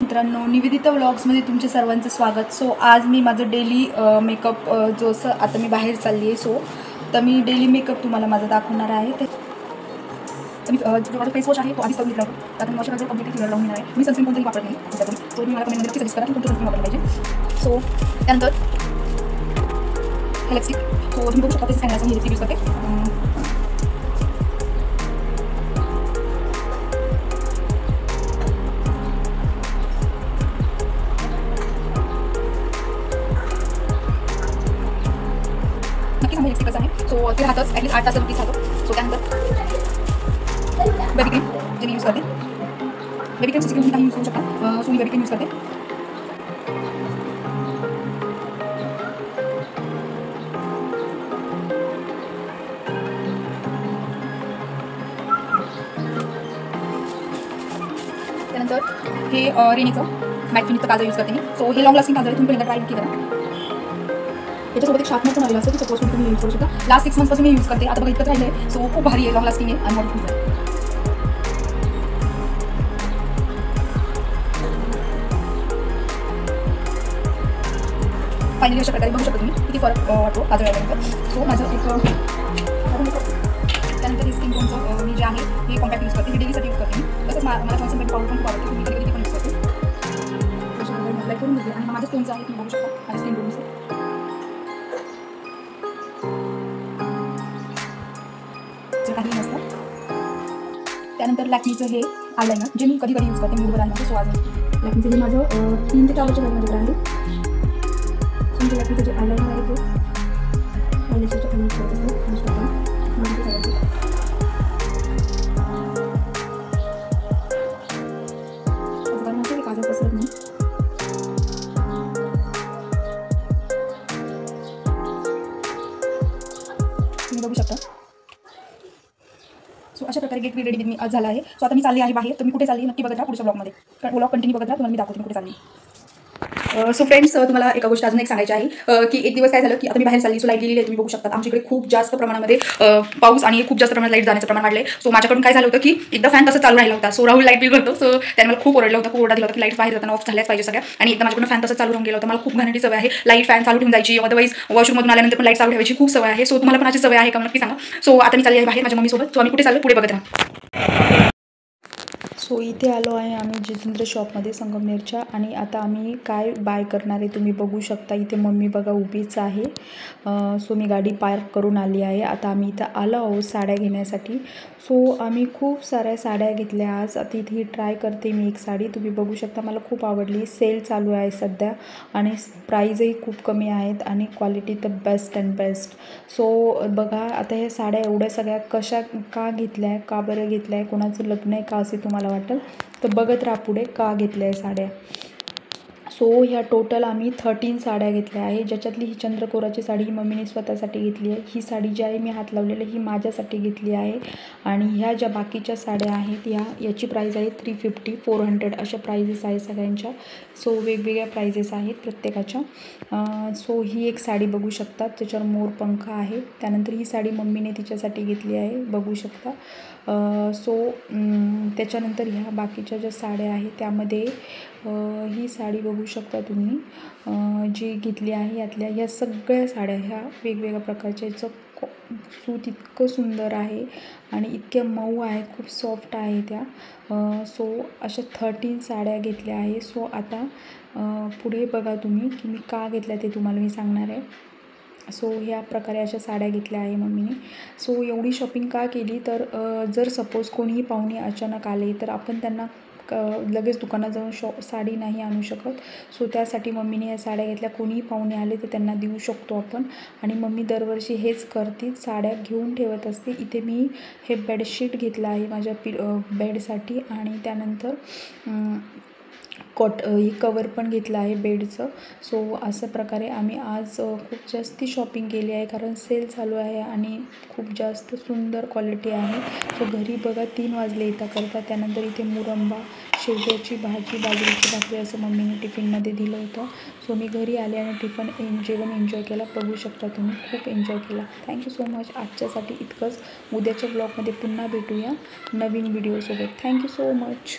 मित्रांनो, निवेदिता व्लॉग्समध्ये तुमच्या सर्वांचं स्वागत। सो आज मी माझं डेली मेकअप जो असं आता मी बाहेर चालली आहे, सो तर मी डेली मेकअप तुम्हाला माझा दाखवणार आहे। तर मी जो माझा फेस वॉश आहे तो आधीच करून घेतला होता। आता मी मॉइश्चरायझर कम्प्लीटली क्लिअर लावून घेणार आहे। मी सनस्क्रीन कोणतंही वापरत नाही सध्या तरी, तो मी मला कमेंट नक्की सजेस्ट करा की कोणतं सनस्क्रीन वापरलं पाहिजे। सो त्यानंतर हे लिपस्टिक, सो तुम्ही बघू शकता फेस स्कॅनरचं मी लिपस्टिक यूज करते। नक्कीच आम्ही लिपस्टिक आहे, सो ते राहतच ॲटलीस्ट 8 तास नक्कीच राहतो। सो त्यानंतर बेबी क्रीम जे मी यूज करते, बेबी क्रीम सिस्टम काही यूज करू शकता। So me baby cream use करते। त्यानंतर हे रेनीचं मॅट फिनिशचं काजळ यूज करते मी। सो हे लॉंग लास्टिंग काजळ तुम्ही पहिल्यांदा ट्राय नक्की करा। याच्यासोबत एक शार्पनर पण आलेला असतो, तो सपोज तुम्ही यूज करू शकता। लास्ट 6 मंथ्सपासून मी यूज करते, आता बघा इतकं राहिलं आहे। सो खूप भारी आहे, लॉंग लास्टिंग आहे आणि मॉइश्चरायझर आहे। फायनली अशा प्रकारे बघू शकता तुम्ही किती फरक वाटतो काजळ लावल्यानंतर। सो माझं एक त्यानंतर हे स्किन टोनचं मी जे आहे हे कॉम्पॅक्ट यूज करते, हे डेलीसाठी यूज करते मी। तसंच मला कॉन्सन्ट्रेट पावडर पण खूप आवडते, मी कधी पण यूज करते। अप्लाय करून घेते आणि माझं टोनचं आहे, तुम्ही बघू शकता माझ्या स्किन टोनचं। काही नसतं। त्यानंतर लॅक्मीचं हे आयलायनर जे मी कधी यूज करते मूडवर आल्यानंतर। सो आज लॅक्मीचं हे माझं 3 ते 4 वर्ष माझ्याकडे आहे। सो लॅक्मीचं जे आयलायनर आहे ते आयलॅशेसच्या खाली यूज करत असते। काजळ पसरत नाही। तुम्ही बघू शकता। सो अशा प्रकारे गेट रेडी विथ मी आज झाला आहे। सो आता मी चालली आहे बाहेर, तर मी कुठे चालली नक्की बघत राहा पुढच्या ब्लॉगमध्ये, कारण ब्लॉग कंटिन्यू बघत राहा, तुम्हाला मी दाखवते कुठे चालली। सो फ्रेंड्स, तुम्हाला एका गोष्ट अजून एक सांगायची आहे की एक दिवस काय झालं की आता मी बाहेर चालली, सो लाईट गेलेली आहे, तुम्ही बघू शकता। आमच्या इकडे खूप जास्त प्रमाणामध्ये पाऊस आणि खूप जास्त प्रमाणात लाईट जाण्याचं प्रमाण वाढले। सो माझ्याकडून काय झालं होतं की एकदा फॅन तसं चालू राहिला होता। सो राहुल लाईट बिल भरतो, सो त्याने मला खूप ओरडलं होतं, खूप ओरडा दिला होता की लाईट बाहेर जाताना ऑफ झाल्याच पाहिजे सगळ्या, आणि एकदा माझ्याकडून फॅन तसं चालू राहून गेलं होतं। मला खूप घाणेरडी सवय आहे लाईट फॅन चालू ठेवून जायची, अदरवाईज वॉशरूममधून आल्यानंतर पण लाईट चालू ठेवायची खूप सवय आहे। सो तुम्हाला पण अशी सवय आहे का नक्की सांगा। सो आता मी चालली आहे बाहेर माझ्या मम्मीसोबत, सो आम्ही कुठे चाललो पुढे बघत राहा। सो इथे आलो आहे आम्ही जितेंद्र शॉपमध्ये संगमनेरच्या, आणि आता आम्ही काय बाय करणार आहे तुम्ही बघू शकता। इथे मम्मी बघा उभीच आहे। सो मी गाडी पार्क करून आली आहे। आता आम्ही इथं आलो आहोत साड्या घेण्यासाठी। सो आम्ही खूप साऱ्या साड्या घेतल्या आज। आता इथे ट्राय करते मी एक साडी, तुम्ही बघू शकता, मला खूप आवडली। सेल चालू आहे सध्या आणि प्राईजही खूप कमी आहेत आणि क्वालिटी तर बेस्ट अँड बेस्ट। सो बघा आता ह्या साड्या एवढ्या सगळ्या कशा का घेतल्या आहे, का बरं घेतल्या आहे, कोणाचं लग्न आहे का असे तुम्हाला वाटेल, तर बघत राहा पुढे का घेतल्या आहे साड्या। सो ह्या टोटल आम्ही 13 साड्या घेतल्या आहे, ज्याच्यातली ही चंद्रकोराची साडी ही मम्मीने स्वतःसाठी घेतली आहे। ही साडी जी आहे मी हात लावलेली ही माझ्यासाठी घेतली आहे, आणि ह्या ज्या बाकीच्या साड्या आहेत याची प्राईस आहे 350, 400 अशा प्राइजेस आहे सगळ्यांच्या। सो वेगवेगळ्या प्राइजेस आहेत प्रत्येकाच्या। सो ही एक साडी बघू शकता, त्याच्यावर मोरपंख आहे। त्यानंतर ही साडी मम्मीने तिच्यासाठी घेतली आहे, बघू शकता। सो त्याच्यानंतर ह्या बाकीच्या ज्या साड्या आहेत त्यामध्ये ही साडी बघू शकता तुम्ही जी घेतली आहे, यातल्या ह्या सगळ्या साड्या ह्या वेगवेगळ्या प्रकारच्या, याचं सूत इतकं सुंदर आहे आणि इतक्या मऊ आहे, खूप सॉफ्ट आहे त्या। सो अशा 13 साड्या घेतल्या आहे। सो आता पुढे बघा तुम्ही की मी का घेतल्या ते तुम्हाला मी सांगणार आहे। सो ह्या प्रकारे अशा साड्या घेतल्या आहे मम्मीने। सो एवढी शॉपिंग का केली, तर जर सपोज कोणीही पाहुणे अचानक आले तर आपण त्यांना लगेच दुकानात जाऊन साडी नाही आणू शकत। सो त्यासाठी मम्मीने या साड्या घेतल्या, कोणीही पाहुणे आले तर त्यांना देऊ शकतो आपण, आणि मम्मी दरवर्षी हेच करते, साड्या घेऊन ठेवत असते। इथे मी हे बेडशीट घेतलं आहे माझ्या बेडसाठी, आणि त्यानंतर हे कवर पण घेतलं आहे बेडचं। सो अशा प्रकारे आम्ही आज खूप जास्ती शॉपिंग केली आहे, कारण सेल चालू आहे आणि खूप जास्त सुंदर क्वालिटी आहे। सो घरी बघा 3 वाजले येता करता। त्यानंतर इथे मुरंबा, शेवग्याची भाजी, बाजरीची भाकरी असं मम्मीने टिफिनमध्ये दिलं होतं। सो मी घरी आले आणि जेवण एन्जॉय केला, बघू शकता तुम्ही, खूप एन्जॉय केला। Thank you so much. आजच्यासाठी इतकंच, उद्याच्या ब्लॉगमध्ये पुन्हा भेटूया नवीन व्हिडिओसोबत। Thank you so much.